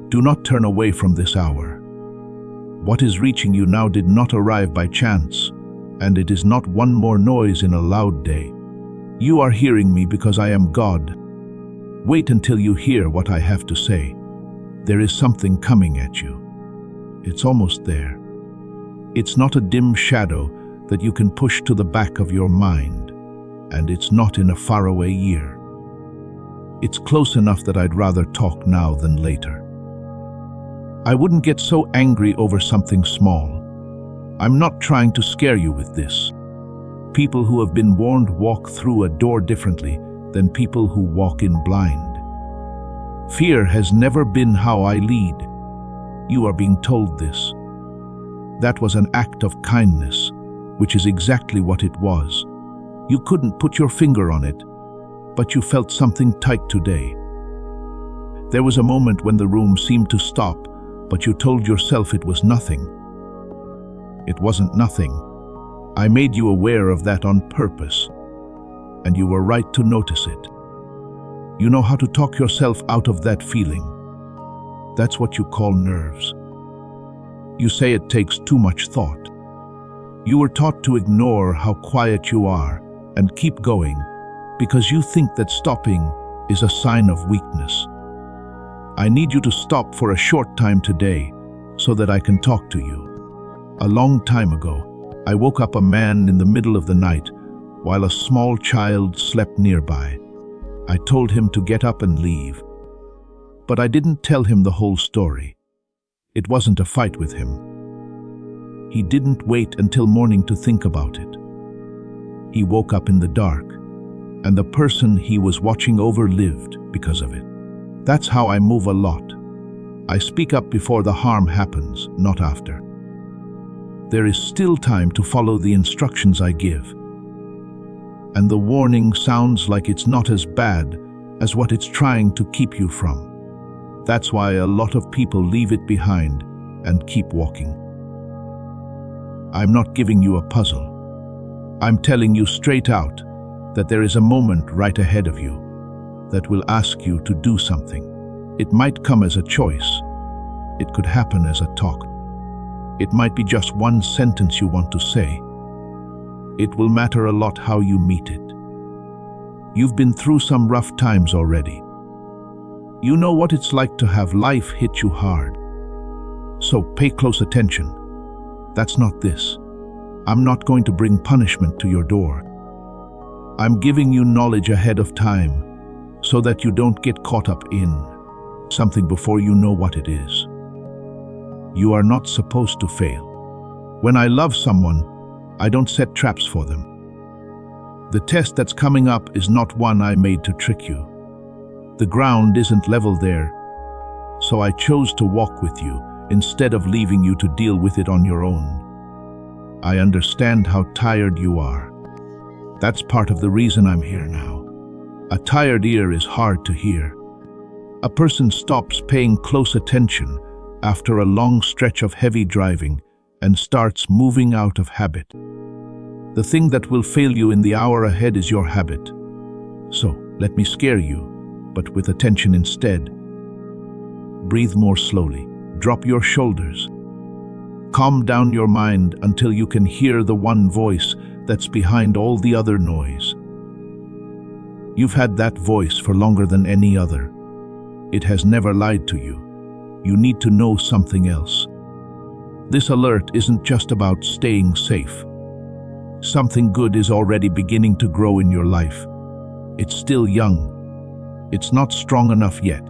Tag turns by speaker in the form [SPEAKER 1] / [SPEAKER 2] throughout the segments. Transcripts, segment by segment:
[SPEAKER 1] Do not turn away from this hour. What is reaching you now did not arrive by chance, and it is not one more noise in a loud day. You are hearing me because I am God. Wait until you hear what I have to say. There is something coming at you. It's almost there. It's not a dim shadow that you can push to the back of your mind, and it's not in a faraway year. It's close enough that I'd rather talk now than later. I wouldn't get so angry over something small. I'm not trying to scare you with this. People who have been warned walk through a door differently than people who walk in blind. Fear has never been how I lead. You are being told this. That was an act of kindness, which is exactly what it was. You couldn't put your finger on it, but you felt something tight today. There was a moment when the room seemed to stop, but you told yourself it was nothing. It wasn't nothing. I made you aware of that on purpose, and you were right to notice it. You know how to talk yourself out of that feeling. That's what you call nerves. You say it takes too much thought. You were taught to ignore how quiet you are and keep going because you think that stopping is a sign of weakness. I need you to stop for a short time today so that I can talk to you. A long time ago, I woke up a man in the middle of the night while a small child slept nearby. I told him to get up and leave. But I didn't tell him the whole story. It wasn't a fight with him. He didn't wait until morning to think about it. He woke up in the dark, and the person he was watching over lived because of it. That's how I move a lot. I speak up before the harm happens, not after. There is still time to follow the instructions I give. And the warning sounds like it's not as bad as what it's trying to keep you from. That's why a lot of people leave it behind and keep walking. I'm not giving you a puzzle. I'm telling you straight out that there is a moment right ahead of you that will ask you to do something. It might come as a choice. It could happen as a talk. It might be just one sentence you want to say. It will matter a lot how you meet it. You've been through some rough times already. You know what it's like to have life hit you hard. So pay close attention. That's not this. I'm not going to bring punishment to your door. I'm giving you knowledge ahead of time so that you don't get caught up in something before you know what it is. You are not supposed to fail. When I love someone, I don't set traps for them. The test that's coming up is not one I made to trick you. The ground isn't level there, so I chose to walk with you instead of leaving you to deal with it on your own. I understand how tired you are. That's part of the reason I'm here now. A tired ear is hard to hear. A person stops paying close attention after a long stretch of heavy driving and starts moving out of habit. The thing that will fail you in the hour ahead is your habit. So let me scare you, but with attention instead. Breathe more slowly. Drop your shoulders. Calm down your mind until you can hear the one voice that's behind all the other noise. You've had that voice for longer than any other. It has never lied to you. You need to know something else. This alert isn't just about staying safe. Something good is already beginning to grow in your life. It's still young. It's not strong enough yet.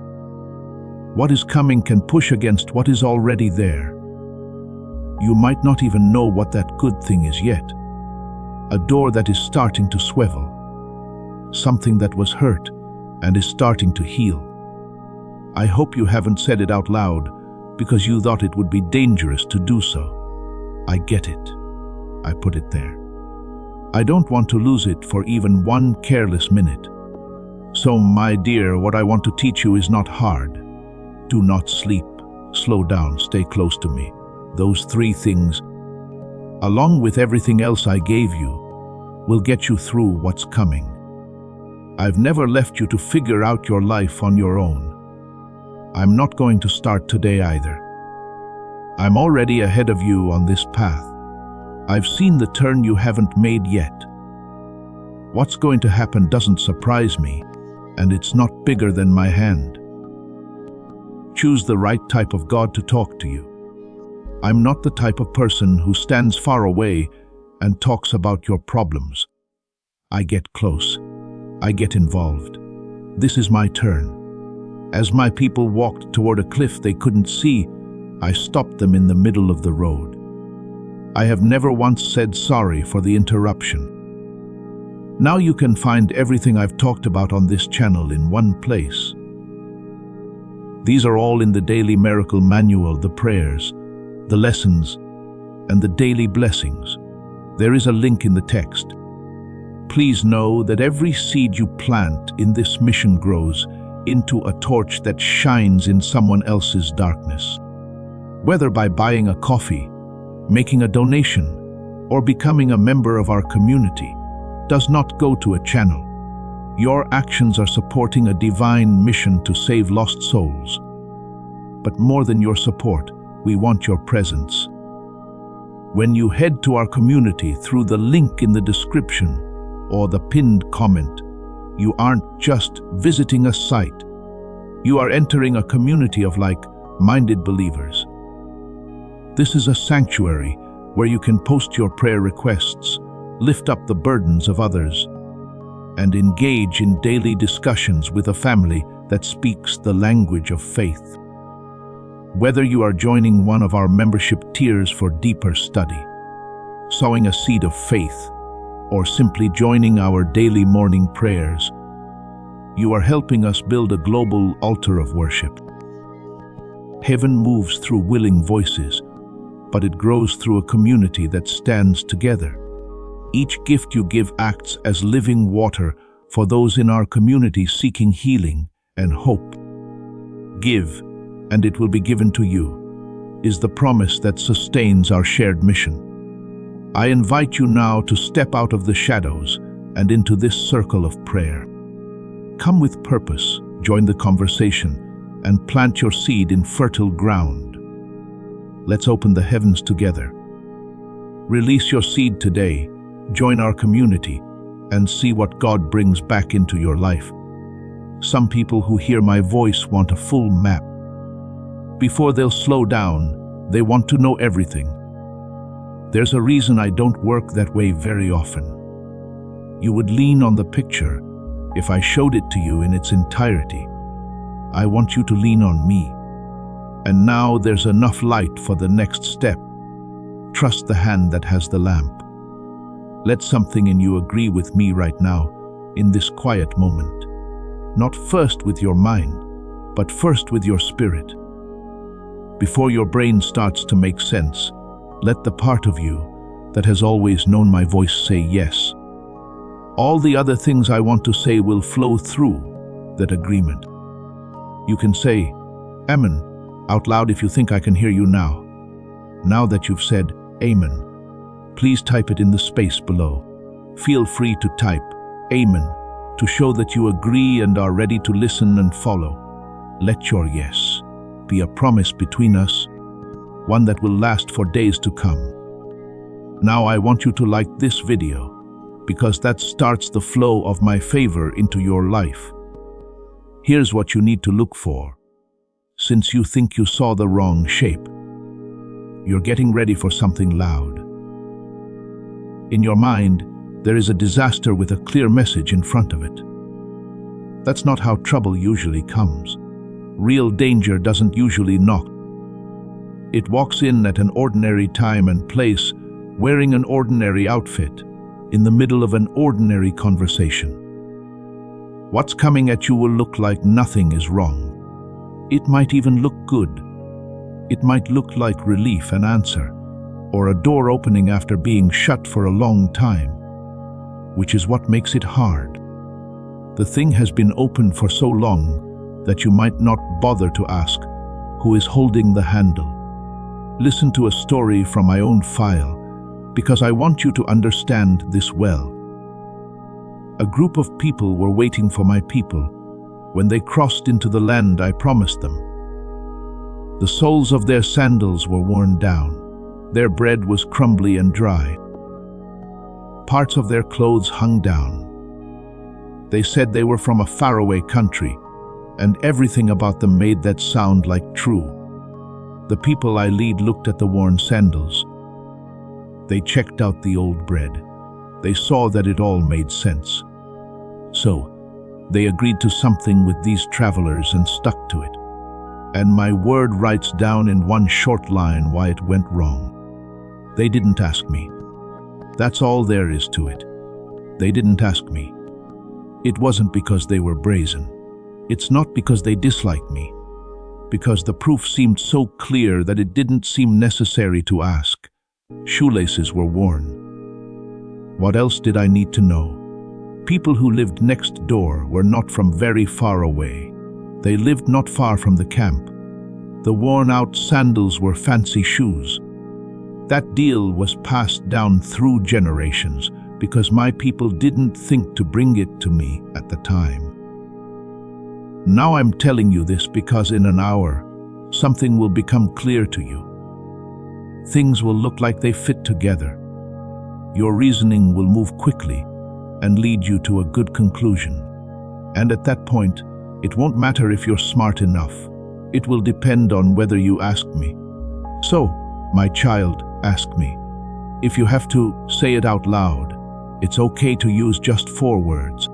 [SPEAKER 1] What is coming can push against what is already there. You might not even know what that good thing is yet. A door that is starting to swivel. Something that was hurt and is starting to heal. I hope you haven't said it out loud because you thought it would be dangerous to do so. I get it. I put it there. I don't want to lose it for even one careless minute. So, my dear, what I want to teach you is not hard. Do not sleep, slow down, stay close to me. Those three things, along with everything else I gave you, will get you through what's coming. I've never left you to figure out your life on your own. I'm not going to start today either. I'm already ahead of you on this path. I've seen the turn you haven't made yet. What's going to happen doesn't surprise me, and it's not bigger than my hand. Choose the right type of God to talk to you. I'm not the type of person who stands far away and talks about your problems. I get close. I get involved. This is my turn. As my people walked toward a cliff they couldn't see, I stopped them in the middle of the road. I have never once said sorry for the interruption. Now you can find everything I've talked about on this channel in one place. These are all in the Daily Miracle Manual, the prayers, the lessons, and the daily blessings. There is a link in the text. Please know that every seed you plant in this mission grows into a torch that shines in someone else's darkness. Whether by buying a coffee, making a donation, or becoming a member of our community, does not go to a channel. Your actions are supporting a divine mission to save lost souls. But more than your support, we want your presence. When you head to our community through the link in the description or the pinned comment, you aren't just visiting a site. You are entering a community of like-minded believers. This is a sanctuary where you can post your prayer requests, lift up the burdens of others, and engage in daily discussions with a family that speaks the language of faith. Whether you are joining one of our membership tiers for deeper study, sowing a seed of faith, or simply joining our daily morning prayers, you are helping us build a global altar of worship. Heaven moves through willing voices, but it grows through a community that stands together. Each gift you give acts as living water for those in our community seeking healing and hope. Give, and it will be given to you, is the promise that sustains our shared mission. I invite you now to step out of the shadows and into this circle of prayer. Come with purpose, join the conversation, and plant your seed in fertile ground. Let's open the heavens together. Release your seed today, join our community, and see what God brings back into your life. Some people who hear my voice want a full map. Before they'll slow down, they want to know everything. There's a reason I don't work that way very often. You would lean on the picture if I showed it to you in its entirety. I want you to lean on me. And now there's enough light for the next step. Trust the hand that has the lamp. Let something in you agree with me right now, in this quiet moment. Not first with your mind, but first with your spirit. Before your brain starts to make sense, let the part of you that has always known my voice say yes. All the other things I want to say will flow through that agreement. You can say, Amen, out loud if you think I can hear you now. Now that you've said, Amen, please type it in the space below. Feel free to type, Amen, to show that you agree and are ready to listen and follow. Let your yes be a promise between us, one that will last for days to come. Now I want you to like this video, because that starts the flow of my favor into your life. Here's what you need to look for. Since you think you saw the wrong shape, you're getting ready for something loud. In your mind, there is a disaster with a clear message in front of it. That's not how trouble usually comes. Real danger doesn't usually knock. It walks in at an ordinary time and place, wearing an ordinary outfit, in the middle of an ordinary conversation. What's coming at you will look like nothing is wrong. It might even look good. It might look like relief, an answer, or a door opening after being shut for a long time, which is what makes it hard. The thing has been open for so long that you might not bother to ask who is holding the handle. Listen to a story from my own file, because I want you to understand this well. A group of people were waiting for my people when they crossed into the land I promised them. The soles of their sandals were worn down. Their bread was crumbly and dry. Parts of their clothes hung down. They said they were from a faraway country, and everything about them made that sound like true. The people I lead looked at the worn sandals. They checked out the old bread. They saw that it all made sense. So, they agreed to something with these travelers and stuck to it. And my word writes down in one short line why it went wrong. They didn't ask me. That's all there is to it. They didn't ask me. It wasn't because they were brazen. It's not because they disliked me. Because the proof seemed so clear that it didn't seem necessary to ask. Shoelaces were worn. What else did I need to know? People who lived next door were not from very far away. They lived not far from the camp. The worn-out sandals were fancy shoes. That deal was passed down through generations because my people didn't think to bring it to me at the time. Now I'm telling you this because in an hour, something will become clear to you. Things will look like they fit together. Your reasoning will move quickly and lead you to a good conclusion. And at that point, it won't matter if you're smart enough. It will depend on whether you ask me. So, my child, ask me. If you have to say it out loud, it's okay to use just 4 words.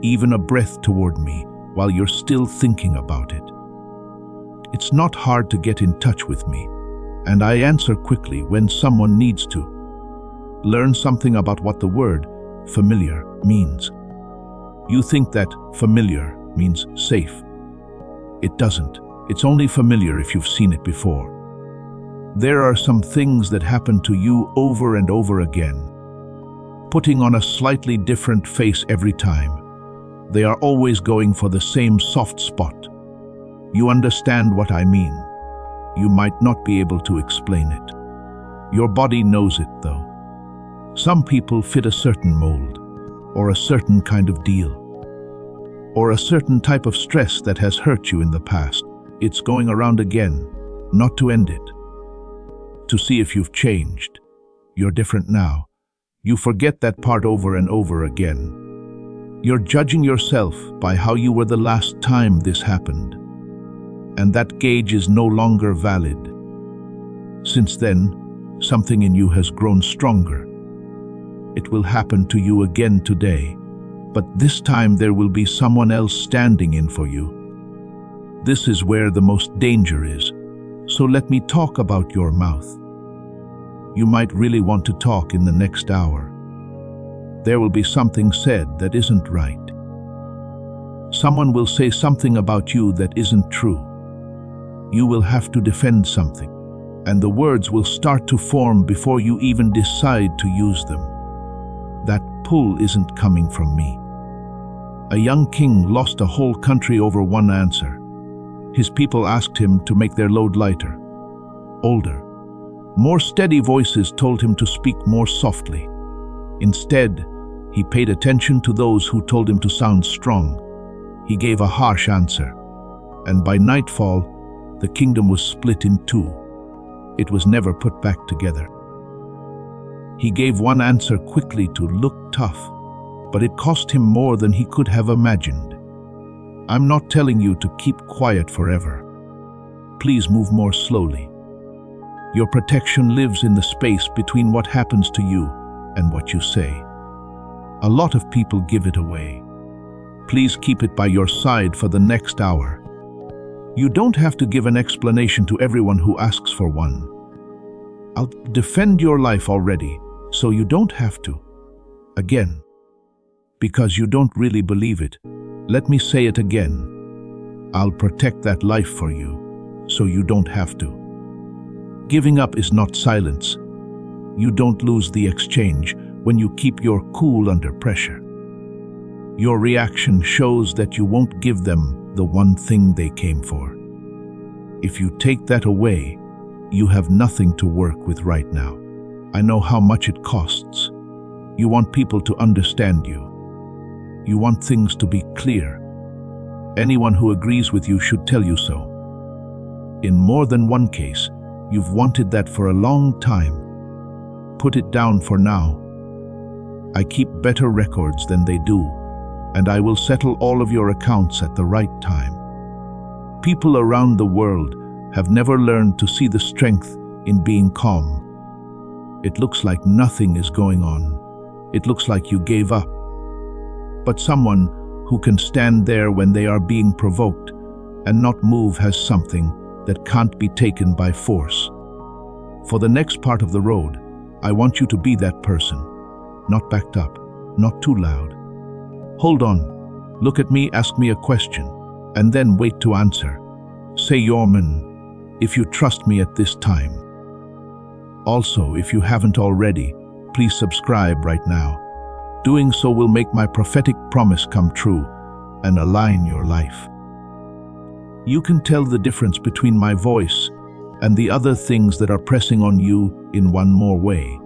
[SPEAKER 1] Even a breath toward me while you're still thinking about it. It's not hard to get in touch with me, and I answer quickly when someone needs to. Learn something about what the word familiar means. You think that familiar means safe. It doesn't. It's only familiar if you've seen it before. There are some things that happen to you over and over again, putting on a slightly different face every time. They are always going for the same soft spot. You understand what I mean. You might not be able to explain it. Your body knows it, though. Some people fit a certain mold, or a certain kind of deal, or a certain type of stress that has hurt you in the past. It's going around again, not to end it. To see if you've changed. You're different now. You forget that part over and over again. You're judging yourself by how you were the last time this happened. And that gauge is no longer valid. Since then, something in you has grown stronger. It will happen to you again today, but this time there will be someone else standing in for you. This is where the most danger is, so let me talk about your mouth. You might really want to talk in the next hour. There will be something said that isn't right. Someone will say something about you that isn't true. You will have to defend something, and the words will start to form before you even decide to use them. That pull isn't coming from me. A young king lost a whole country over one answer. His people asked him to make their load lighter, older. More steady voices told him to speak more softly. Instead, he paid attention to those who told him to sound strong. He gave a harsh answer, and by nightfall, the kingdom was split in 2. It was never put back together. He gave one answer quickly to look tough, but it cost him more than he could have imagined. I'm not telling you to keep quiet forever. Please move more slowly. Your protection lives in the space between what happens to you and what you say. A lot of people give it away. Please keep it by your side for the next hour. You don't have to give an explanation to everyone who asks for one. I'll defend your life already, so you don't have to. Again. Because you don't really believe it, let me say it again. I'll protect that life for you, so you don't have to. Giving up is not silence. You don't lose the exchange when you keep your cool under pressure. Your reaction shows that you won't give them the one thing they came for. If you take that away, you have nothing to work with right now. I know how much it costs. You want people to understand you. You want things to be clear. Anyone who agrees with you should tell you so. In more than one case, you've wanted that for a long time. Put it down for now. I keep better records than they do, and I will settle all of your accounts at the right time. People around the world have never learned to see the strength in being calm. It looks like nothing is going on. It looks like you gave up. But someone who can stand there when they are being provoked and not move has something that can't be taken by force. For the next part of the road, I want you to be that person. Not backed up, not too loud. Hold on, look at me, ask me a question, and then wait to answer. Say Yorman, if you trust me at this time. Also, if you haven't already, please subscribe right now. Doing so will make my prophetic promise come true and align your life. You can tell the difference between my voice and the other things that are pressing on you in one more way.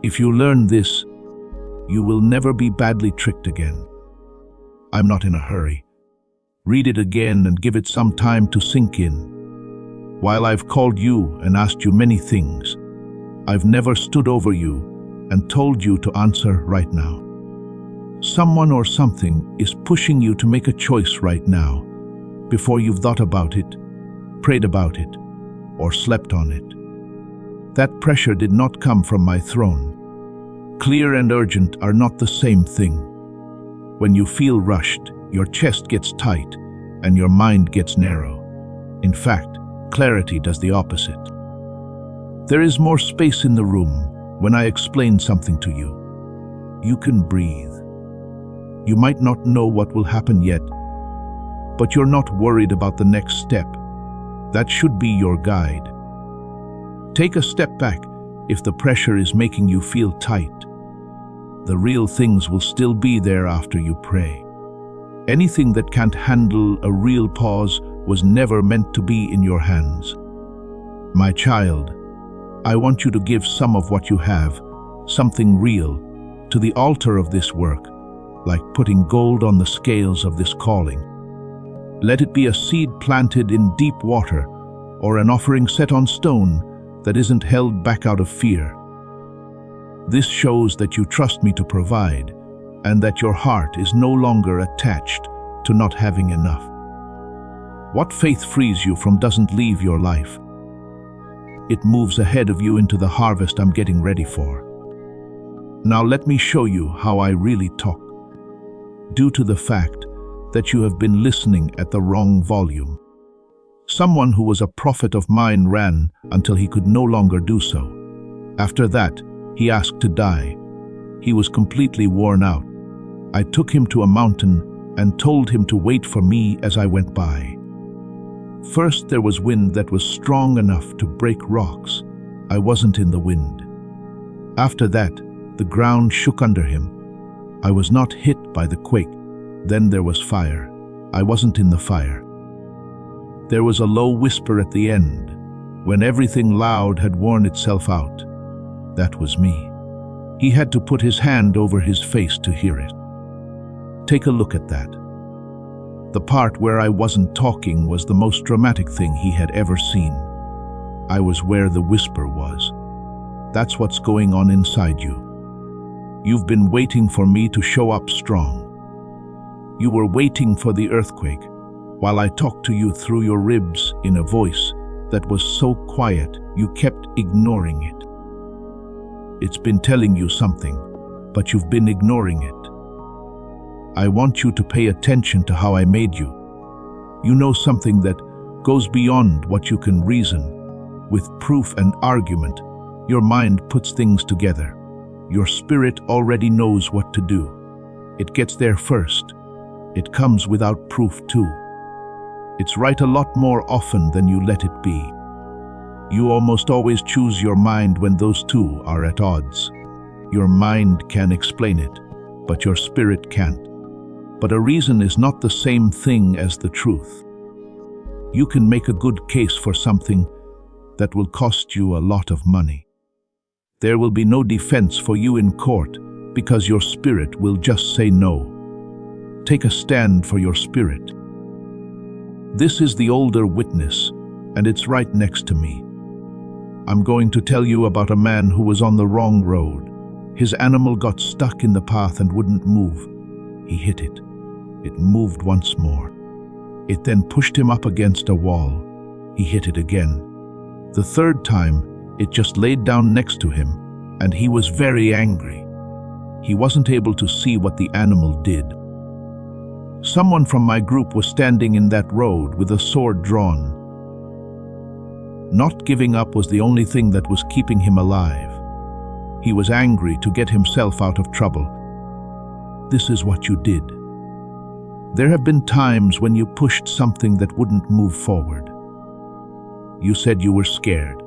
[SPEAKER 1] If you learn this, you will never be badly tricked again. I'm not in a hurry. Read it again and give it some time to sink in. While I've called you and asked you many things, I've never stood over you and told you to answer right now. Someone or something is pushing you to make a choice right now, before you've thought about it, prayed about it, or slept on it. That pressure did not come from my throne. Clear and urgent are not the same thing. When you feel rushed, your chest gets tight and your mind gets narrow. In fact, clarity does the opposite. There is more space in the room when I explain something to you. You can breathe. You might not know what will happen yet, but you're not worried about the next step. That should be your guide. Take a step back if the pressure is making you feel tight. The real things will still be there after you pray. Anything that can't handle a real pause was never meant to be in your hands. My child, I want you to give some of what you have, something real, to the altar of this work, like putting gold on the scales of this calling. Let it be a seed planted in deep water, or an offering set on stone that isn't held back out of fear. This shows that you trust me to provide, and that your heart is no longer attached to not having enough. What faith frees you from doesn't leave your life. It moves ahead of you into the harvest I'm getting ready for. Now let me show you how I really talk. Due to the fact that you have been listening at the wrong volume. Someone who was a prophet of mine ran until he could no longer do so. After that, he asked to die. He was completely worn out. I took him to a mountain and told him to wait for me as I went by. First, there was wind that was strong enough to break rocks. I wasn't in the wind. After that, the ground shook under him. I was not hit by the quake. Then there was fire. I wasn't in the fire. There was a low whisper at the end, when everything loud had worn itself out. That was me. He had to put his hand over his face to hear it. Take a look at that. The part where I wasn't talking was the most dramatic thing he had ever seen. I was where the whisper was. That's what's going on inside you. You've been waiting for me to show up strong. You were waiting for the earthquake, while I talked to you through your ribs in a voice that was so quiet you kept ignoring it. It's been telling you something, but you've been ignoring it. I want you to pay attention to how I made you. You know something that goes beyond what you can reason. With proof and argument, your mind puts things together. Your spirit already knows what to do. It gets there first. It comes without proof too. It's right a lot more often than you let it be. You almost always choose your mind when those two are at odds. Your mind can explain it, but your spirit can't. But a reason is not the same thing as the truth. You can make a good case for something that will cost you a lot of money. There will be no defense for you in court because your spirit will just say no. Take a stand for your spirit. This is the older witness, and it's right next to me. I'm going to tell you about a man who was on the wrong road. His animal got stuck in the path and wouldn't move. He hit it. It moved once more. It then pushed him up against a wall. He hit it again. The third time, it just laid down next to him, and he was very angry. He wasn't able to see what the animal did. Someone from my group was standing in that road with a sword drawn. Not giving up was the only thing that was keeping him alive. He was angry to get himself out of trouble. This is what you did. There have been times when you pushed something that wouldn't move forward. You said you were scared.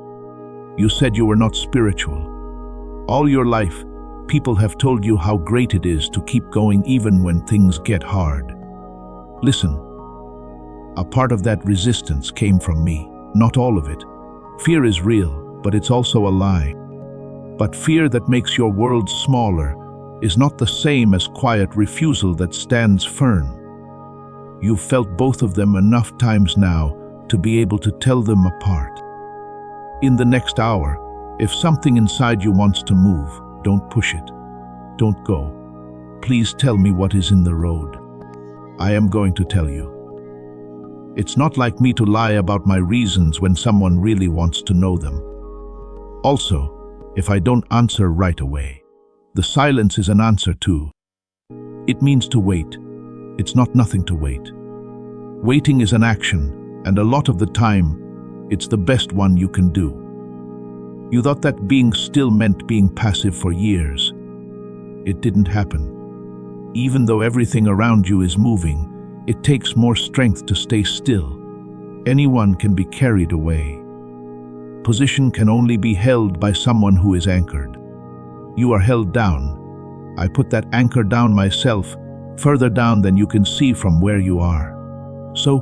[SPEAKER 1] You said you were not spiritual. All your life, people have told you how great it is to keep going even when things get hard. Listen, a part of that resistance came from me, not all of it. Fear is real, but it's also a lie. But fear that makes your world smaller is not the same as quiet refusal that stands firm. You've felt both of them enough times now to be able to tell them apart. In the next hour, if something inside you wants to move, don't push it. Don't go. Please tell me what is in the road. I am going to tell you. It's not like me to lie about my reasons when someone really wants to know them. Also, if I don't answer right away, the silence is an answer too. It means to wait. It's not nothing to wait. Waiting is an action, and a lot of the time, it's the best one you can do. You thought that being still meant being passive for years. It didn't happen. Even though everything around you is moving, it takes more strength to stay still. Anyone can be carried away. Position can only be held by someone who is anchored. You are held down. I put that anchor down myself, further down than you can see from where you are. So,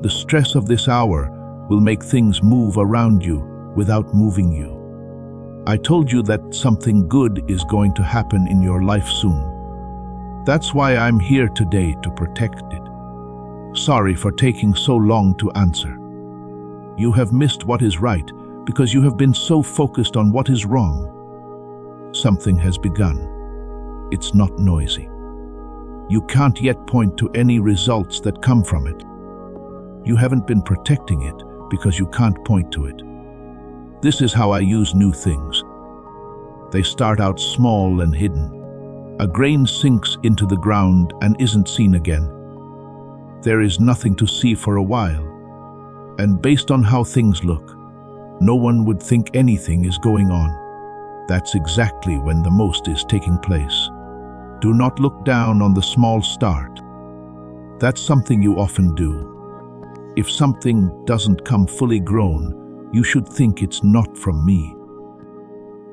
[SPEAKER 1] the stress of this hour will make things move around you without moving you. I told you that something good is going to happen in your life soon. That's why I'm here today to protect it. Sorry for taking so long to answer. You have missed what is right because you have been so focused on what is wrong. Something has begun. It's not noisy. You can't yet point to any results that come from it. You haven't been protecting it because you can't point to it. This is how I use new things. They start out small and hidden. A grain sinks into the ground and isn't seen again. There is nothing to see for a while. And based on how things look, no one would think anything is going on. That's exactly when the most is taking place. Do not look down on the small start. That's something you often do. If something doesn't come fully grown, you should think it's not from me.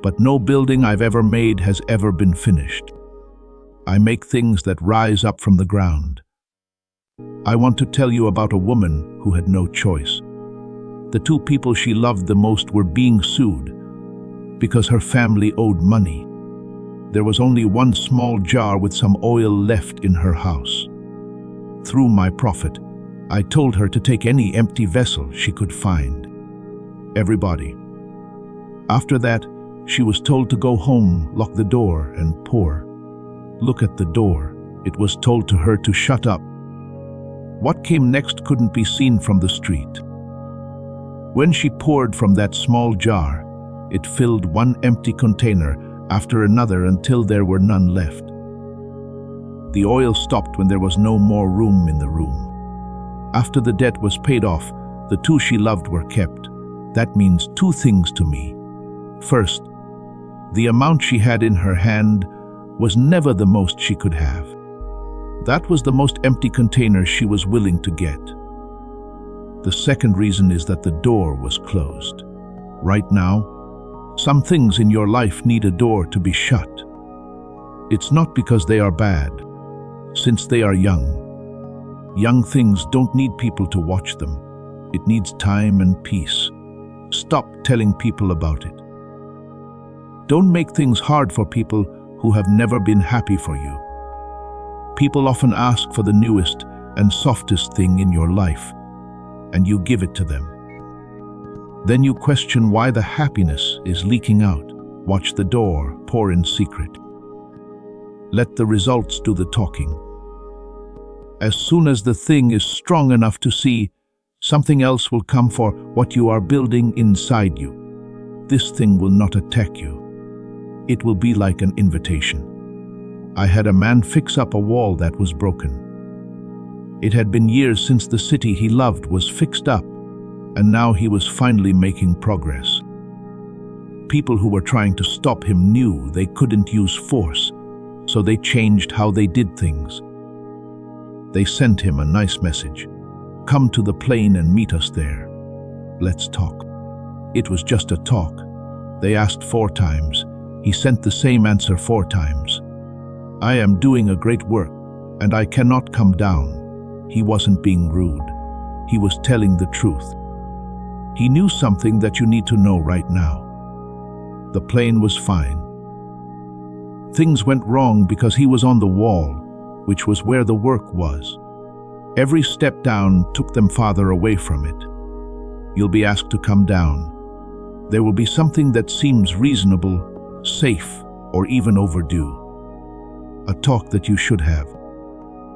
[SPEAKER 1] But no building I've ever made has ever been finished. I make things that rise up from the ground. I want to tell you about a woman who had no choice. The two people she loved the most were being sued because her family owed money. There was only one small jar with some oil left in her house. Through my prophet, I told her to take any empty vessel she could find. Everybody. After that, she was told to go home, lock the door, and pour. Look at the door. It was told to her to shut up. What came next couldn't be seen from the street. When she poured from that small jar, it filled one empty container after another until there were none left. The oil stopped when there was no more room in the room. After the debt was paid off, the two she loved were kept. That means two things to me. First, the amount she had in her hand was never the most she could have. That was the most empty container she was willing to get. The second reason is that the door was closed. Right now, some things in your life need a door to be shut. It's not because they are bad, since they are young. Young things don't need people to watch them. It needs time and peace. Stop telling people about it. Don't make things hard for people who have never been happy for you. People often ask for the newest and softest thing in your life, and you give it to them. Then you question why the happiness is leaking out. Watch the door pour in secret. Let the results do the talking. As soon as the thing is strong enough to see, something else will come for what you are building inside you. This thing will not attack you. It will be like an invitation. I had a man fix up a wall that was broken. It had been years since the city he loved was fixed up, and now he was finally making progress. People who were trying to stop him knew they couldn't use force, so they changed how they did things. They sent him a nice message. Come to the plane and meet us there. Let's talk. It was just a talk. They asked 4 times. He sent the same answer 4 times. I am doing a great work, and I cannot come down. He wasn't being rude. He was telling the truth. He knew something that you need to know right now. The plane was fine. Things went wrong because he was on the wall, which was where the work was. Every step down took them farther away from it. You'll be asked to come down. There will be something that seems reasonable, safe, or even overdue. A talk that you should have.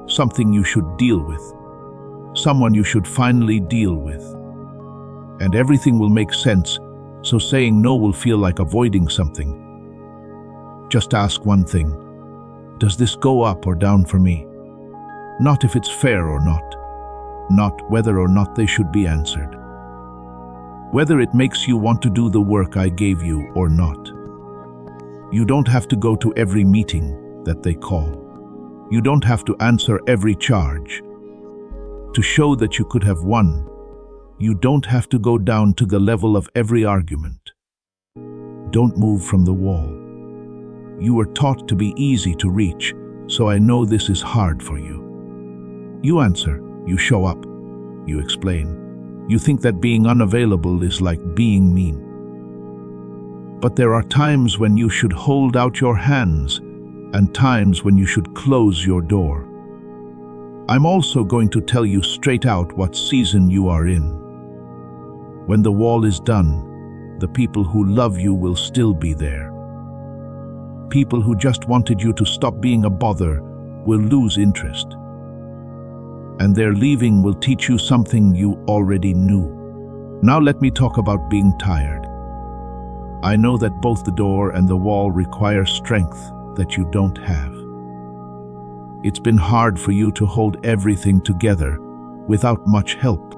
[SPEAKER 1] Something you should deal with. Someone you should finally deal with. And everything will make sense, so saying no will feel like avoiding something. Just ask one thing. Does this go up or down for me? Not if it's fair or not. Not whether or not they should be answered. Whether it makes you want to do the work I gave you or not. You don't have to go to every meeting that they call. You don't have to answer every charge. To show that you could have won, you don't have to go down to the level of every argument. Don't move from the wall. You were taught to be easy to reach, so I know this is hard for you. You answer, you show up, you explain. You think that being unavailable is like being mean. But there are times when you should hold out your hands and times when you should close your door. I'm also going to tell you straight out what season you are in. When the wall is done, the people who love you will still be there. People who just wanted you to stop being a bother will lose interest. And their leaving will teach you something you already knew. Now let me talk about being tired. I know that both the door and the wall require strength that you don't have. It's been hard for you to hold everything together without much help.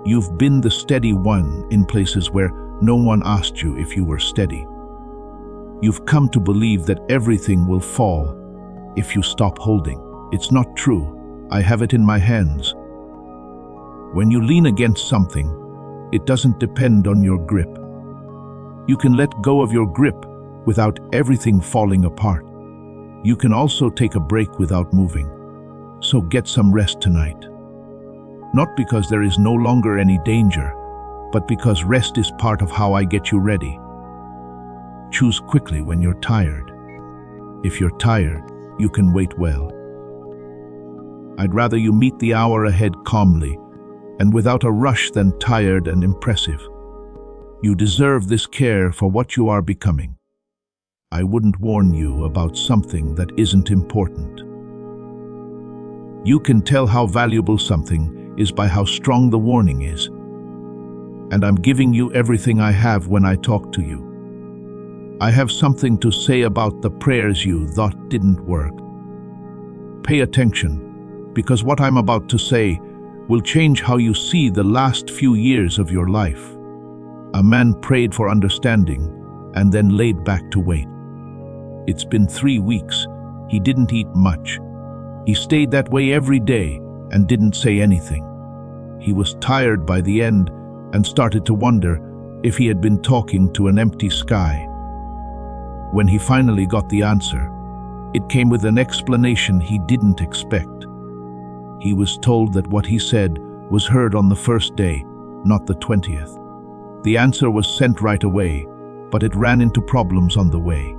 [SPEAKER 1] You've been the steady one in places where no one asked you if you were steady. You've come to believe that everything will fall if you stop holding. It's not true. I have it in my hands. When you lean against something, it doesn't depend on your grip. You can let go of your grip without everything falling apart. You can also take a break without moving. So get some rest tonight. Not because there is no longer any danger, but because rest is part of how I get you ready. Choose quickly when you're tired. If you're tired, you can wait well. I'd rather you meet the hour ahead calmly and without a rush than tired and impressive. You deserve this care for what you are becoming. I wouldn't warn you about something that isn't important. You can tell how valuable something is by how strong the warning is. And I'm giving you everything I have when I talk to you. I have something to say about the prayers you thought didn't work. Pay attention, because what I'm about to say will change how you see the last few years of your life. A man prayed for understanding and then laid back to wait. It's been 3 weeks. He didn't eat much. He stayed that way every day and didn't say anything. He was tired by the end and started to wonder if he had been talking to an empty sky. When he finally got the answer, it came with an explanation he didn't expect. He was told that what he said was heard on the first day, not the 20th. The answer was sent right away, but it ran into problems on the way.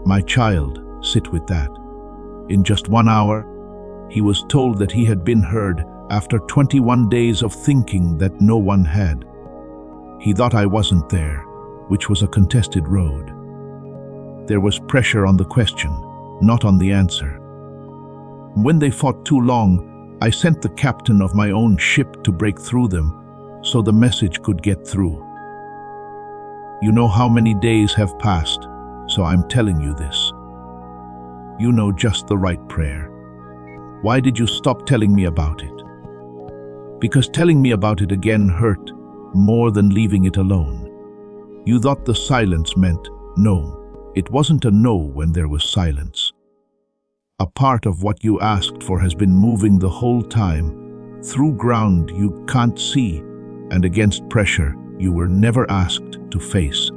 [SPEAKER 1] My child, sit with that. In just 1 hour, he was told that he had been heard after 21 days of thinking that no one had. He thought I wasn't there, which was a contested road. There was pressure on the question, not on the answer. When they fought too long, I sent the captain of my own ship to break through them so the message could get through. You know how many days have passed, so I'm telling you this. You know just the right prayer. Why did you stop telling me about it? Because telling me about it again hurt more than leaving it alone. You thought the silence meant no. It wasn't a no when there was silence. A part of what you asked for has been moving the whole time, through ground you can't see, and against pressure you were never asked to face.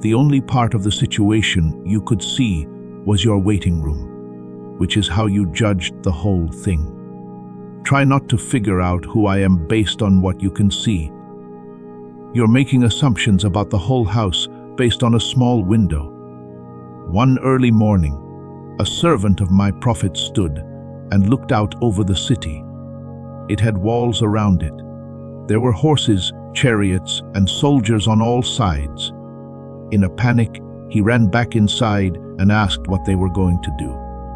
[SPEAKER 1] The only part of the situation you could see was your waiting room, which is how you judged the whole thing. Try not to figure out who I am based on what you can see. You're making assumptions about the whole house based on a small window. One early morning, a servant of my prophet stood and looked out over the city. It had walls around it. There were horses, chariots, and soldiers on all sides. In a panic, he ran back inside and asked what they were going to do.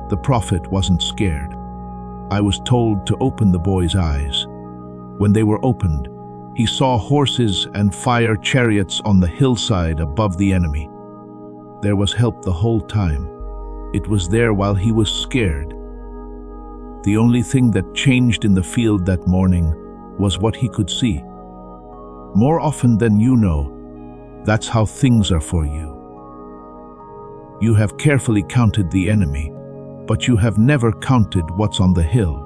[SPEAKER 1] The prophet wasn't scared. I was told to open the boy's eyes. When they were opened, he saw horses and fire chariots on the hillside above the enemy. There was help the whole time. It was there while he was scared. The only thing that changed in the field that morning was what he could see. More often than you know, that's how things are for you. You have carefully counted the enemy, but you have never counted what's on the hill.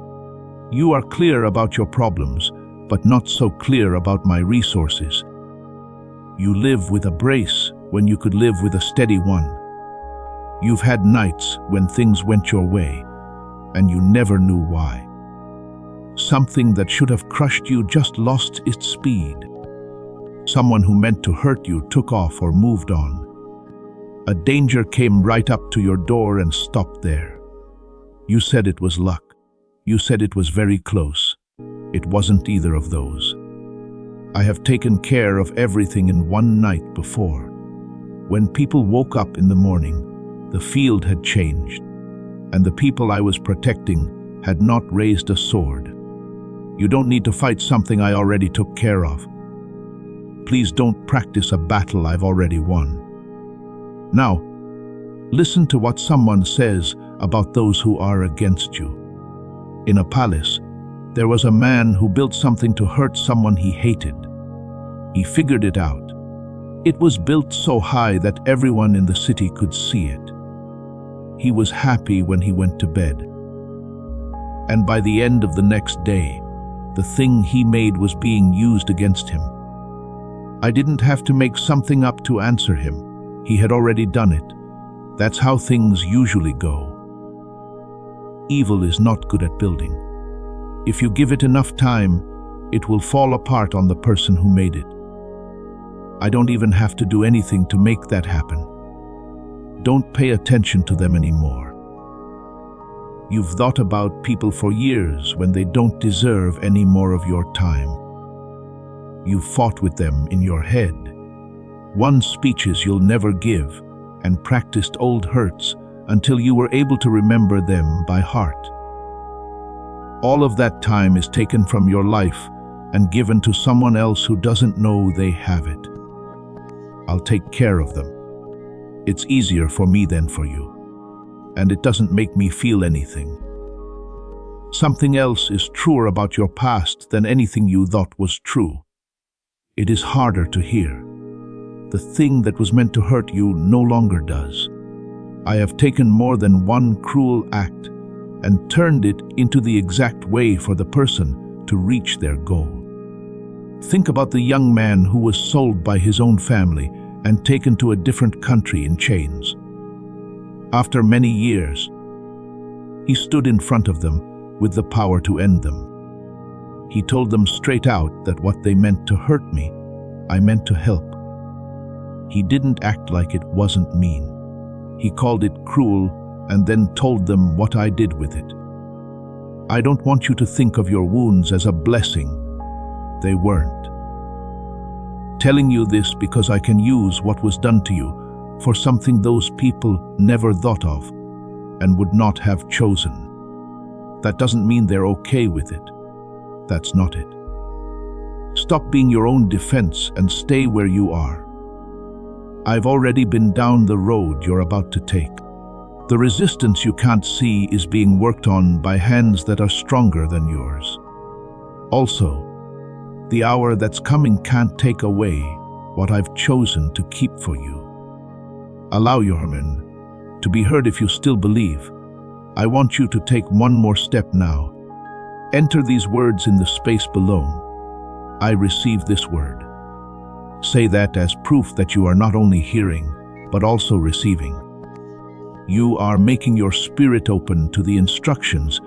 [SPEAKER 1] You are clear about your problems, but not so clear about my resources. You live with a brace when you could live with a steady one. You've had nights when things went your way, and you never knew why. Something that should have crushed you just lost its speed. Someone who meant to hurt you took off or moved on. A danger came right up to your door and stopped there. You said it was luck. You said it was very close. It wasn't either of those. I have taken care of everything in one night before. When people woke up in the morning, the field had changed, and the people I was protecting had not raised a sword. You don't need to fight something I already took care of. Please don't practice a battle I've already won. Now, listen to what someone says about those who are against you. In a palace, there was a man who built something to hurt someone he hated. He figured it out. It was built so high that everyone in the city could see it. He was happy when he went to bed. And by the end of the next day, the thing he made was being used against him. I didn't have to make something up to answer him. He had already done it. That's how things usually go. Evil is not good at building. If you give it enough time, it will fall apart on the person who made it. I don't even have to do anything to make that happen. Don't pay attention to them anymore. You've thought about people for years when they don't deserve any more of your time. You fought with them in your head, won speeches you'll never give, and practiced old hurts until you were able to remember them by heart. All of that time is taken from your life and given to someone else who doesn't know they have it. I'll take care of them. It's easier for me than for you, and it doesn't make me feel anything. Something else is truer about your past than anything you thought was true. It is harder to hear. The thing that was meant to hurt you no longer does. I have taken more than one cruel act and turned it into the exact way for the person to reach their goal. Think about the young man who was sold by his own family and taken to a different country in chains. After many years, he stood in front of them with the power to end them. He told them straight out that what they meant to hurt me, I meant to help. He didn't act like it wasn't mean. He called it cruel and then told them what I did with it. I don't want you to think of your wounds as a blessing. They weren't. telling you this because I can use what was done to you for something those people never thought of and would not have chosen. That doesn't mean they're okay with it. That's not it. Stop being your own defense and stay where you are. I've already been down the road you're about to take. The resistance you can't see is being worked on by hands that are stronger than yours. Also, the hour that's coming can't take away what I've chosen to keep for you. Allow your human to be heard if you still believe. I want you to take one more step now. Enter these words in the space below. I receive this word. Say that as proof that you are not only hearing, but also receiving. You are making your spirit open to the instructions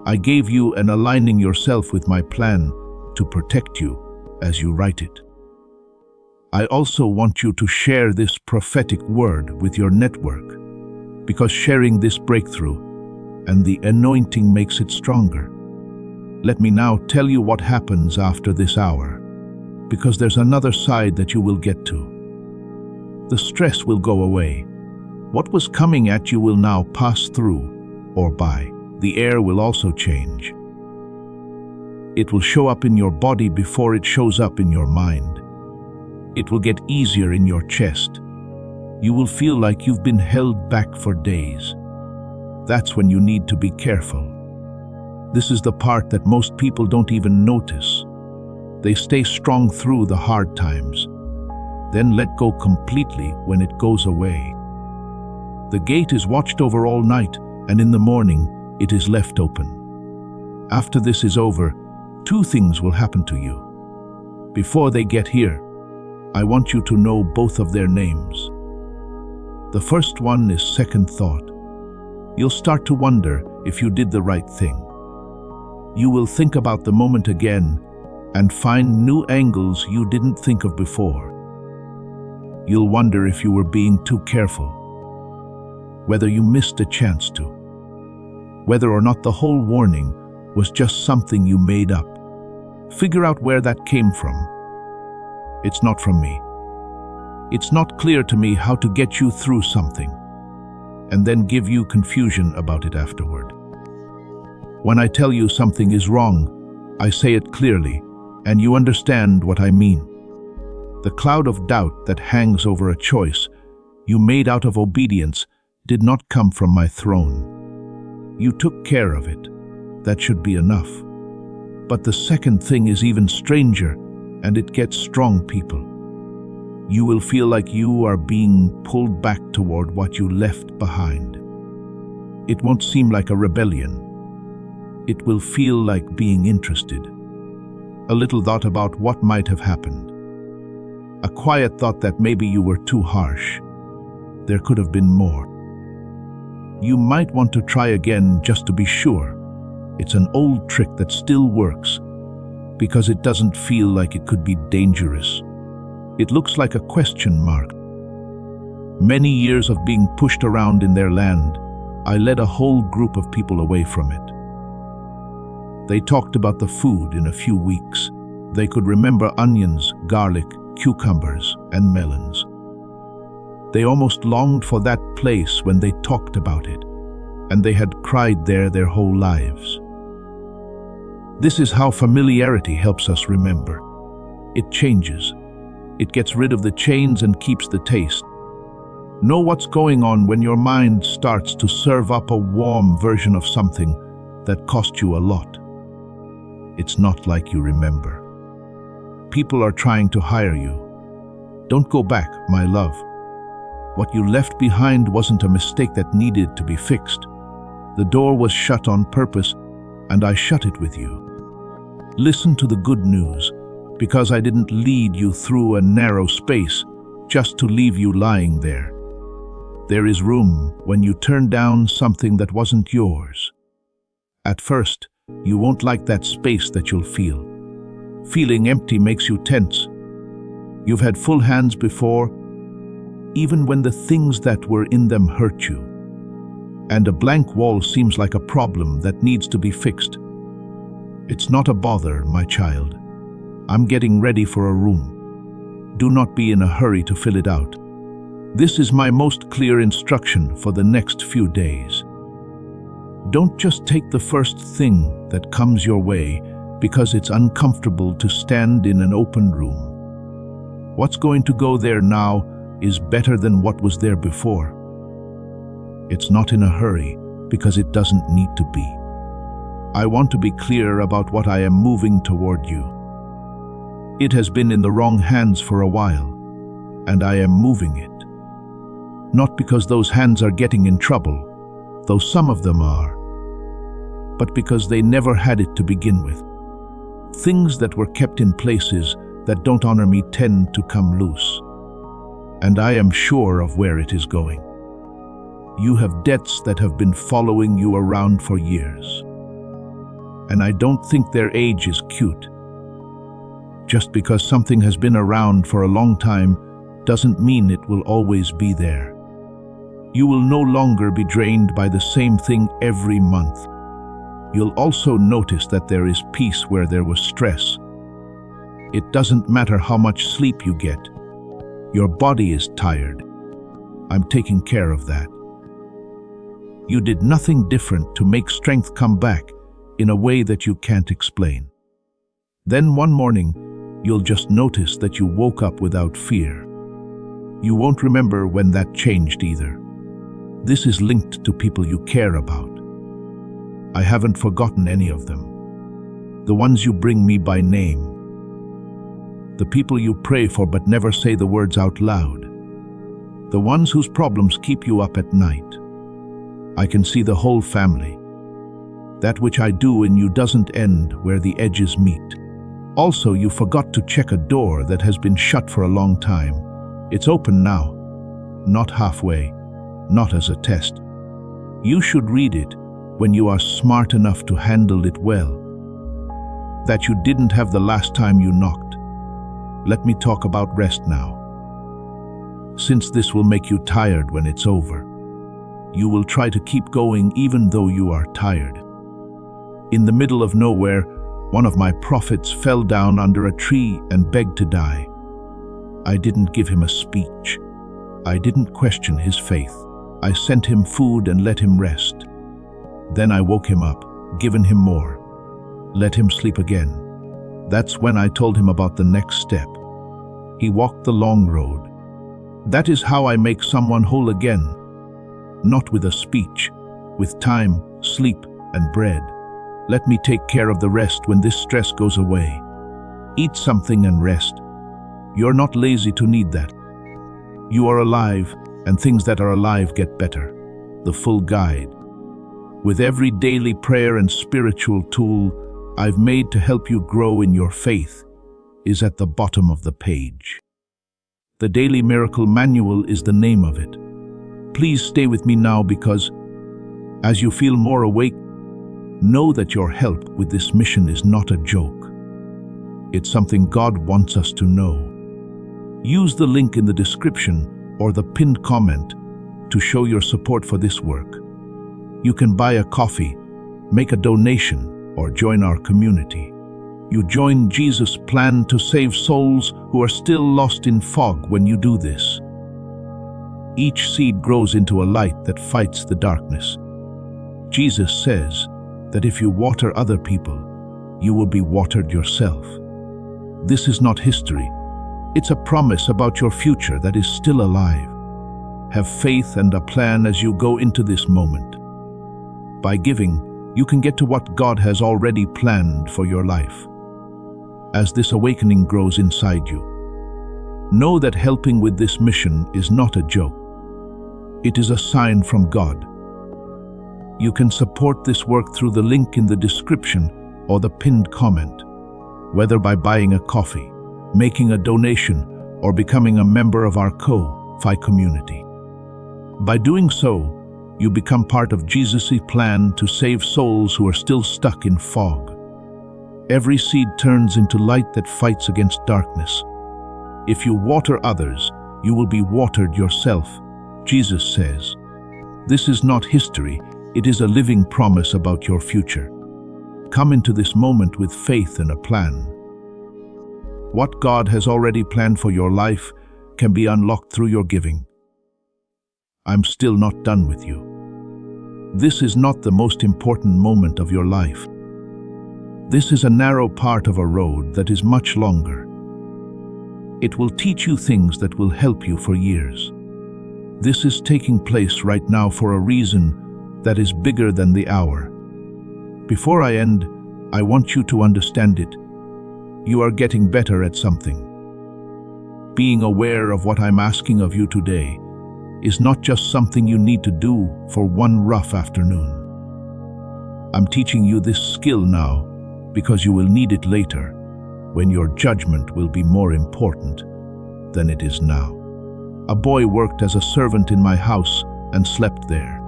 [SPEAKER 1] I gave you and aligning yourself with my plan to protect you as you write it. I also want you to share this prophetic word with your network, because sharing this breakthrough and the anointing makes it stronger. Let me now tell you what happens after this hour, because there's another side that you will get to. The stress will go away. What was coming at you will now pass through or by. The air will also change. It will show up in your body before it shows up in your mind. It will get easier in your chest. You will feel like you've been held back for days. That's when you need to be careful. This is the part that most people don't even notice. They stay strong through the hard times, then let go completely when it goes away. The gate is watched over all night, and in the morning it is left open. After this is over, two things will happen to you. Before they get here, I want you to know both of their names. The first one is second thought. You'll start to wonder if you did the right thing. You will think about the moment again and find new angles you didn't think of before. You'll wonder if you were being too careful, whether you missed a chance to, whether or not the whole warning was just something you made up. Figure out where that came from. It's not from me. It's not clear to me how to get you through something and then give you confusion about it afterward. When I tell you something is wrong, I say it clearly, and you understand what I mean. The cloud of doubt that hangs over a choice you made out of obedience did not come from my throne. You took care of it. That should be enough. But the second thing is even stranger, and it gets strong, people. You will feel like you are being pulled back toward what you left behind. It won't seem like a rebellion. It will feel like being interested. A little thought about what might have happened. A quiet thought that maybe you were too harsh. There could have been more. You might want to try again just to be sure. It's an old trick that still works because it doesn't feel like it could be dangerous. It looks like a question mark. Many years of being pushed around in their land, I led a whole group of people away from it. They talked about the food in a few weeks. They could remember onions, garlic, cucumbers, and melons. They almost longed for that place when they talked about it, and they had cried there their whole lives. This is how familiarity helps us remember. It changes. It gets rid of the chains and keeps the taste. Know what's going on when your mind starts to serve up a warm version of something that cost you a lot. It's not like you remember. People are trying to hire you. Don't go back, my love. What you left behind wasn't a mistake that needed to be fixed. The door was shut on purpose, and I shut it with you. Listen to the good news, because I didn't lead you through a narrow space just to leave you lying there. There is room when you turn down something that wasn't yours. At first, you won't like that space that you'll feel. Feeling empty makes you tense. You've had full hands before, even when the things that were in them hurt you. And a blank wall seems like a problem that needs to be fixed. It's not a bother, my child. I'm getting ready for a room. Do not be in a hurry to fill it out. This is my most clear instruction for the next few days. Don't just take the first thing that comes your way because it's uncomfortable to stand in an open room. What's going to go there now is better than what was there before. It's not in a hurry because it doesn't need to be. I want to be clear about what I am moving toward you. It has been in the wrong hands for a while, and I am moving it. Not because those hands are getting in trouble, though some of them are, but because they never had it to begin with. Things that were kept in places that don't honor me tend to come loose, and I am sure of where it is going. You have debts that have been following you around for years, and I don't think their age is cute. Just because something has been around for a long time doesn't mean it will always be there. You will no longer be drained by the same thing every month. You'll also notice that there is peace where there was stress. It doesn't matter how much sleep you get. Your body is tired. I'm taking care of that. You did nothing different to make strength come back in a way that you can't explain. Then one morning, you'll just notice that you woke up without fear. You won't remember when that changed either. This is linked to people you care about. I haven't forgotten any of them. The ones you bring me by name. The people you pray for but never say the words out loud. The ones whose problems keep you up at night. I can see the whole family. That which I do in you doesn't end where the edges meet. Also, you forgot to check a door that has been shut for a long time. It's open now, not halfway, not as a test. You should read it when you are smart enough to handle it well. That you didn't have the last time you knocked. Let me talk about rest now. Since this will make you tired when it's over, you will try to keep going even though you are tired. In the middle of nowhere, one of my prophets fell down under a tree and begged to die. I didn't give him a speech. I didn't question his faith. I sent him food and let him rest. Then I woke him up, given him more. Let him sleep again. That's when I told him about the next step. He walked the long road. That is how I make someone whole again. Not with a speech, with time, sleep, and bread. Let me take care of the rest when this stress goes away. Eat something and rest. You're not lazy to need that. You are alive, and things that are alive get better. The full guide. With every daily prayer and spiritual tool I've made to help you grow in your faith is at the bottom of the page. The Daily Miracle Manual is the name of it. Please stay with me now because, as you feel more awake, know that your help with this mission is not a joke. It's something God wants us to know. Use the link in the description or the pinned comment to show your support for this work. You can buy a coffee, make a donation, or join our community. You join Jesus' plan to save souls who are still lost in fog when you do this. Each seed grows into a light that fights the darkness. Jesus says that if you water other people, you will be watered yourself. This is not history. It's a promise about your future that is still alive. Have faith and a plan as you go into this moment. By giving, you can get to what God has already planned for your life. As this awakening grows inside you, know that helping with this mission is not a joke. It is a sign from God. You can support this work through the link in the description or the pinned comment, whether by buying a coffee, making a donation, or becoming a member of our Ko-Fi community. By doing so, you become part of Jesus' plan to save souls who are still stuck in fog. Every seed turns into light that fights against darkness. If you water others, you will be watered yourself, Jesus says. This is not history, it is a living promise about your future. Come into this moment with faith and a plan. What God has already planned for your life can be unlocked through your giving. I'm still not done with you. This is not the most important moment of your life. This is a narrow part of a road that is much longer. It will teach you things that will help you for years. This is taking place right now for a reason that is bigger than the hour. Before I end, I want you to understand it. You are getting better at something. Being aware of what I'm asking of you today is not just something you need to do for one rough afternoon. I'm teaching you this skill now because you will need it later, when your judgment will be more important than it is now. A boy worked as a servant in my house and slept there.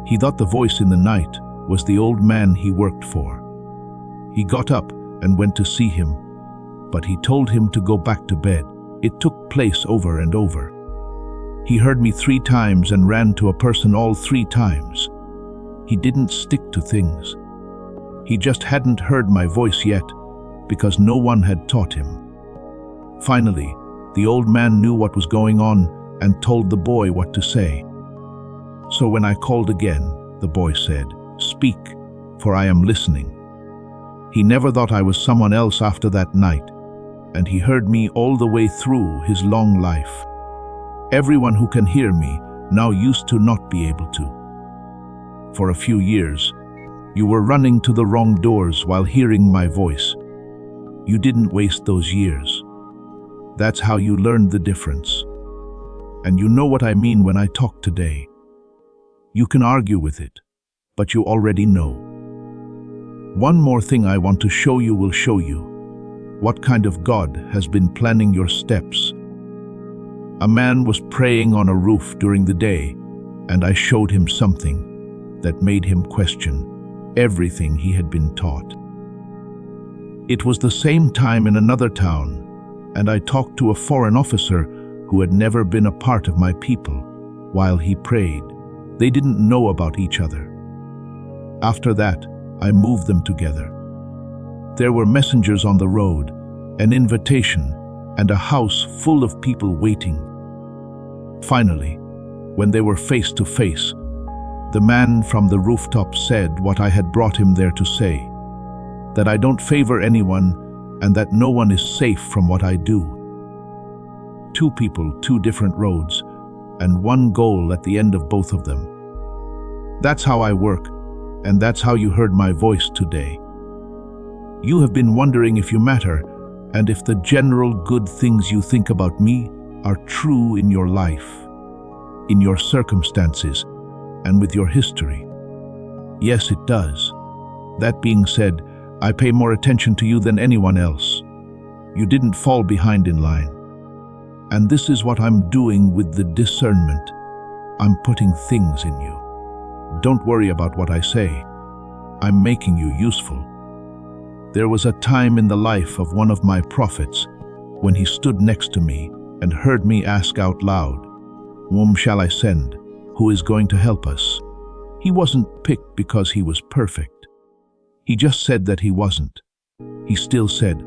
[SPEAKER 1] He thought the voice in the night was the old man he worked for. He got up and went to see him, but he told him to go back to bed. It took place over and over. He heard me 3 times and ran to a person all 3 times. He didn't stick to things. He just hadn't heard my voice yet because no one had taught him. Finally, the old man knew what was going on and told the boy what to say. So when I called again, the boy said, "Speak, for I am listening." He never thought I was someone else after that night, and he heard me all the way through his long life. Everyone who can hear me now used to not be able to. For a few years, you were running to the wrong doors while hearing my voice. You didn't waste those years. That's how you learned the difference. And you know what I mean when I talk today. You can argue with it, but you already know. One more thing I want to show you will show you what kind of God has been planning your steps. A man was praying on a roof during the day, and I showed him something that made him question everything he had been taught. It was the same time in another town, and I talked to a foreign officer who had never been a part of my people while he prayed. They didn't know about each other. After that, I moved them together. There were messengers on the road, an invitation, and a house full of people waiting. Finally, when they were face to face, the man from the rooftop said what I had brought him there to say, that I don't favor anyone and that no one is safe from what I do. 2 people, 2 different roads, and one goal at the end of both of them. That's how I work, and that's how you heard my voice today. You have been wondering if you matter, and if the general good things you think about me are true in your life, in your circumstances, and with your history. Yes, it does. That being said, I pay more attention to you than anyone else. You didn't fall behind in line. And this is what I'm doing with the discernment. I'm putting things in you. Don't worry about what I say. I'm making you useful. There was a time in the life of one of my prophets when he stood next to me and heard me ask out loud, "Whom shall I send? Who is going to help us?" He wasn't picked because he was perfect. He just said that he wasn't. He still said,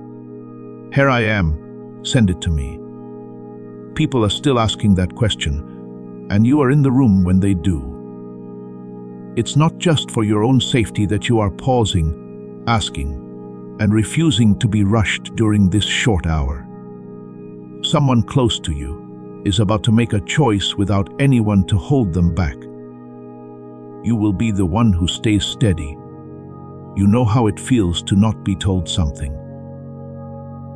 [SPEAKER 1] "Here I am, send it to me." People are still asking that question, and you are in the room when they do. It's not just for your own safety that you are pausing, asking, and refusing to be rushed during this short hour. Someone close to you is about to make a choice without anyone to hold them back. You will be the one who stays steady. You know how it feels to not be told something.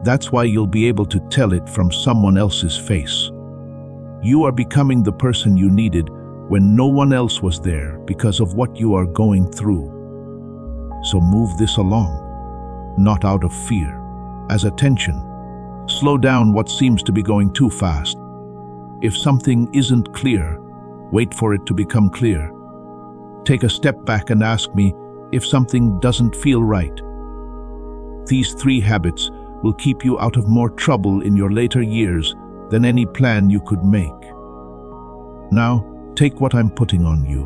[SPEAKER 1] That's why you'll be able to tell it from someone else's face. You are becoming the person you needed when no one else was there because of what you are going through. So move this along, not out of fear, as attention. Slow down what seems to be going too fast. If something isn't clear, wait for it to become clear. Take a step back and ask me if something doesn't feel right. These 3 habits will keep you out of more trouble in your later years than any plan you could make. Now, take what I'm putting on you.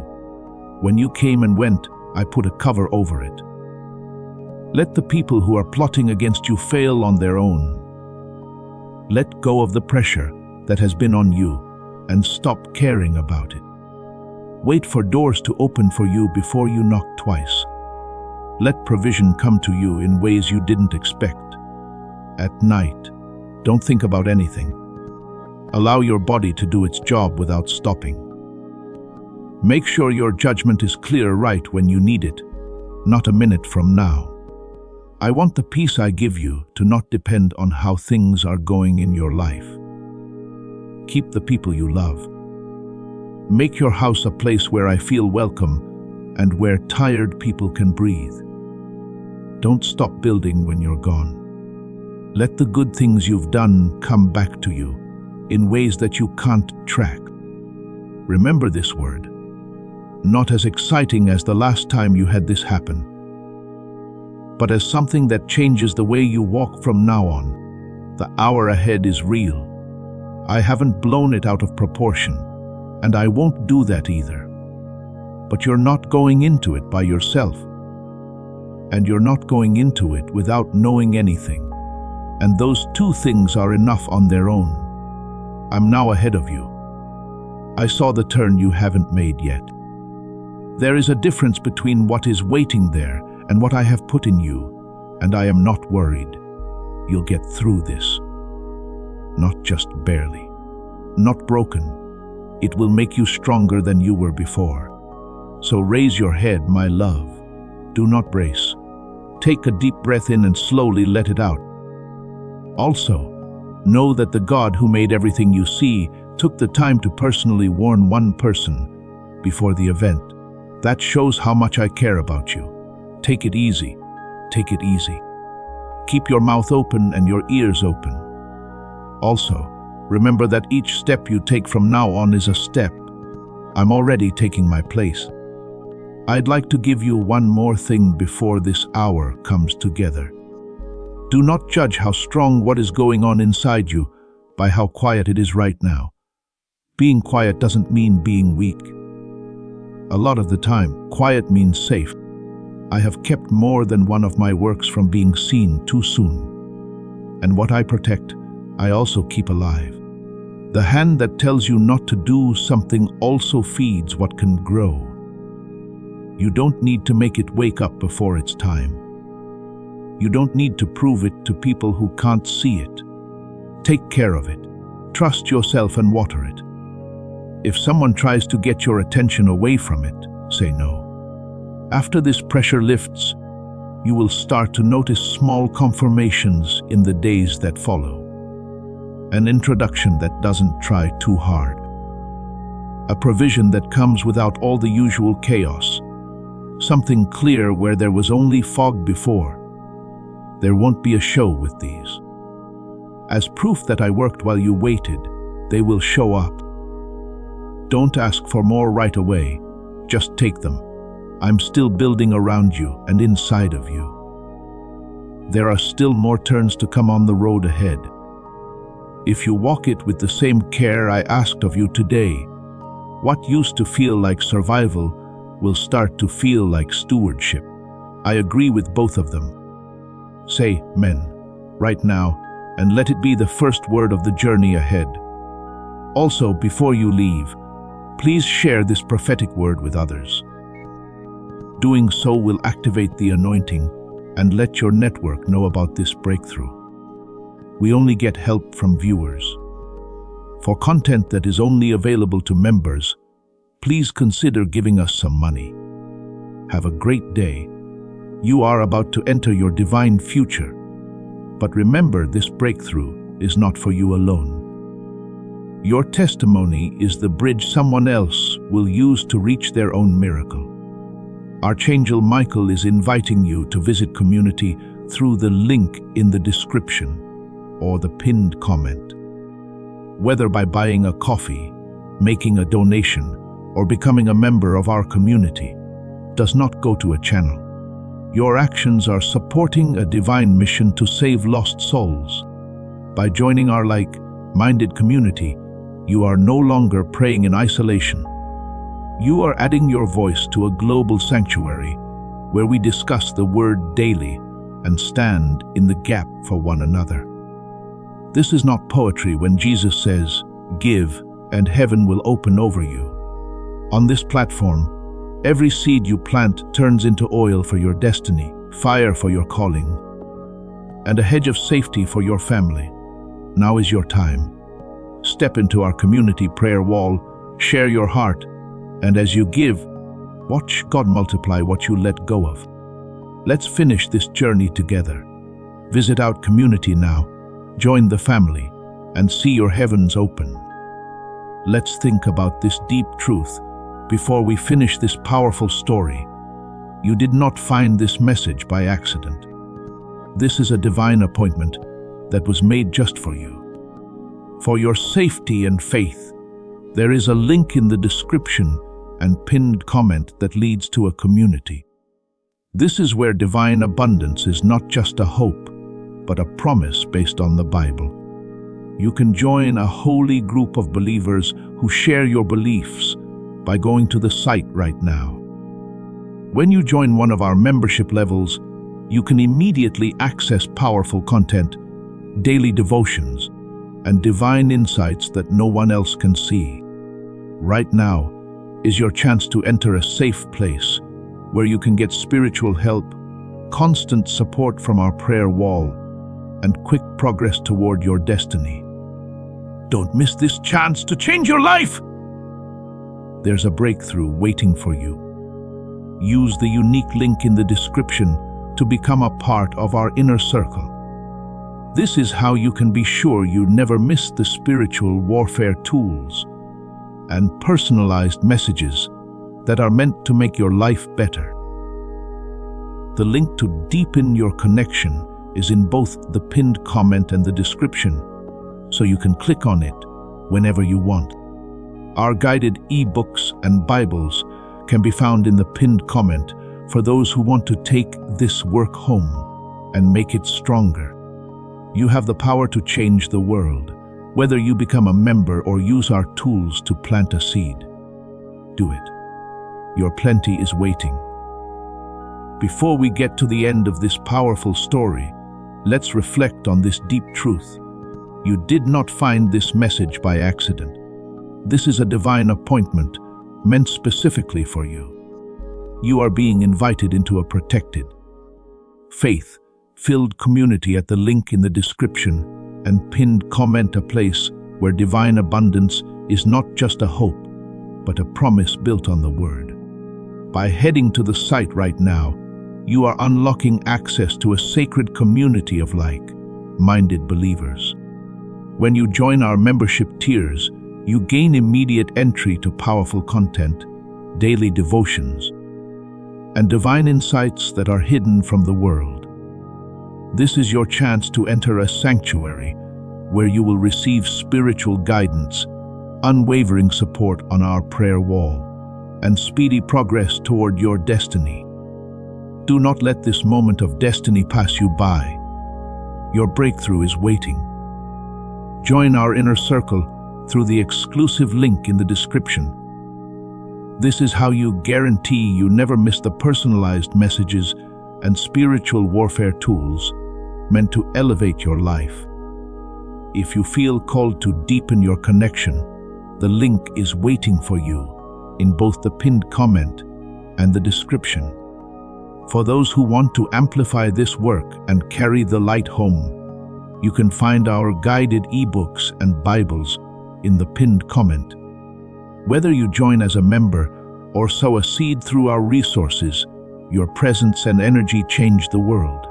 [SPEAKER 1] When you came and went, I put a cover over it. Let the people who are plotting against you fail on their own. Let go of the pressure that has been on you and stop caring about it. Wait for doors to open for you before you knock twice. Let provision come to you in ways you didn't expect. At night, don't think about anything. Allow your body to do its job without stopping. Make sure your judgment is clear right when you need it, not a minute from now. I want the peace I give you to not depend on how things are going in your life. Keep the people you love. Make your house a place where I feel welcome and where tired people can breathe. Don't stop building when you're gone. Let the good things you've done come back to you in ways that you can't track. Remember this word. Not as exciting as the last time you had this happen, but as something that changes the way you walk from now on. The hour ahead is real. I haven't blown it out of proportion, and I won't do that either. But you're not going into it by yourself, and you're not going into it without knowing anything. And those two things are enough on their own. I'm now ahead of you. I saw the turn you haven't made yet. There is a difference between what is waiting there and what I have put in you, and I am not worried. You'll get through this. Not just barely. Not broken. It will make you stronger than you were before. So raise your head, my love. Do not brace. Take a deep breath in and slowly let it out. Also, know that the God who made everything you see took the time to personally warn one person before the event. That shows how much I care about you. Take it easy. Take it easy. Keep your mouth open and your ears open. Also, remember that each step you take from now on is a step. I'm already taking my place. I'd like to give you one more thing before this hour comes together. Do not judge how strong what is going on inside you by how quiet it is right now. Being quiet doesn't mean being weak. A lot of the time, quiet means safe. I have kept more than one of my works from being seen too soon. And what I protect, I also keep alive. The hand that tells you not to do something also feeds what can grow. You don't need to make it wake up before it's time. You don't need to prove it to people who can't see it. Take care of it. Trust yourself and water it. If someone tries to get your attention away from it, say no. After this pressure lifts, you will start to notice small confirmations in the days that follow. An introduction that doesn't try too hard. A provision that comes without all the usual chaos. Something clear where there was only fog before. There won't be a show with these. As proof that I worked while you waited, they will show up. Don't ask for more right away. Just take them. I'm still building around you and inside of you. There are still more turns to come on the road ahead. If you walk it with the same care I asked of you today, what used to feel like survival will start to feel like stewardship. I agree with both of them. Say, men, right now, and let it be the first word of the journey ahead. Also, before you leave, please share this prophetic word with others. Doing so will activate the anointing and let your network know about this breakthrough. We only get help from viewers. For content that is only available to members, please consider giving us some money. Have a great day. You are about to enter your divine future. But remember, this breakthrough is not for you alone. Your testimony is the bridge someone else will use to reach their own miracle. Archangel Michael is inviting you to visit community through the link in the description or the pinned comment. Whether by buying a coffee, making a donation, or becoming a member of our community, does not go to a channel. Your actions are supporting a divine mission to save lost souls. By joining our like-minded community, you are no longer praying in isolation. You are adding your voice to a global sanctuary where we discuss the word daily and stand in the gap for one another. This is not poetry when Jesus says, "Give, and heaven will open over you." On this platform, every seed you plant turns into oil for your destiny, fire for your calling, and a hedge of safety for your family. Now is your time. Step into our community prayer wall, share your heart, and as you give, watch God multiply what you let go of. Let's finish this journey together. Visit our community now, join the family, and see your heavens open. Let's think about this deep truth before we finish this powerful story. You did not find this message by accident. This is a divine appointment that was made just for you. For your safety and faith, there is a link in the description and pinned comment that leads to a community. This is where divine abundance is not just a hope, but a promise based on the Bible. You can join a holy group of believers who share your beliefs by going to the site right now. When you join one of our membership levels, you can immediately access powerful content, daily devotions, and divine insights that no one else can see. Right now is your chance to enter a safe place where you can get spiritual help, constant support from our prayer wall, and quick progress toward your destiny. Don't miss this chance to change your life! There's a breakthrough waiting for you. Use the unique link in the description to become a part of our inner circle. This is how you can be sure you never miss the spiritual warfare tools and personalized messages that are meant to make your life better. The link to deepen your connection is in both the pinned comment and the description, so you can click on it whenever you want. Our guided e-books and Bibles can be found in the pinned comment for those who want to take this work home and make it stronger. You have the power to change the world, whether you become a member or use our tools to plant a seed. Do it. Your plenty is waiting. Before we get to the end of this powerful story, let's reflect on this deep truth. You did not find this message by accident. This is a divine appointment meant specifically for you. You are being invited into a protected, faith-filled community at the link in the description and pinned comment, a place where divine abundance is not just a hope, but a promise built on the Word. By heading to the site right now, you are unlocking access to a sacred community of like-minded believers. When you join our membership tiers, you gain immediate entry to powerful content, daily devotions, and divine insights that are hidden from the world. This is your chance to enter a sanctuary where you will receive spiritual guidance, unwavering support on our prayer wall, and speedy progress toward your destiny. Do not let this moment of destiny pass you by. Your breakthrough is waiting. Join our inner circle through the exclusive link in the description. This is how you guarantee you never miss the personalized messages and spiritual warfare tools meant to elevate your life. If you feel called to deepen your connection, the link is waiting for you in both the pinned comment and the description. For those who want to amplify this work and carry the light home, you can find our guided ebooks and Bibles in the pinned comment. Whether you join as a member or sow a seed through our resources, your presence and energy change the world.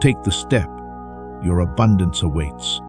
[SPEAKER 1] Take the step. Your abundance awaits.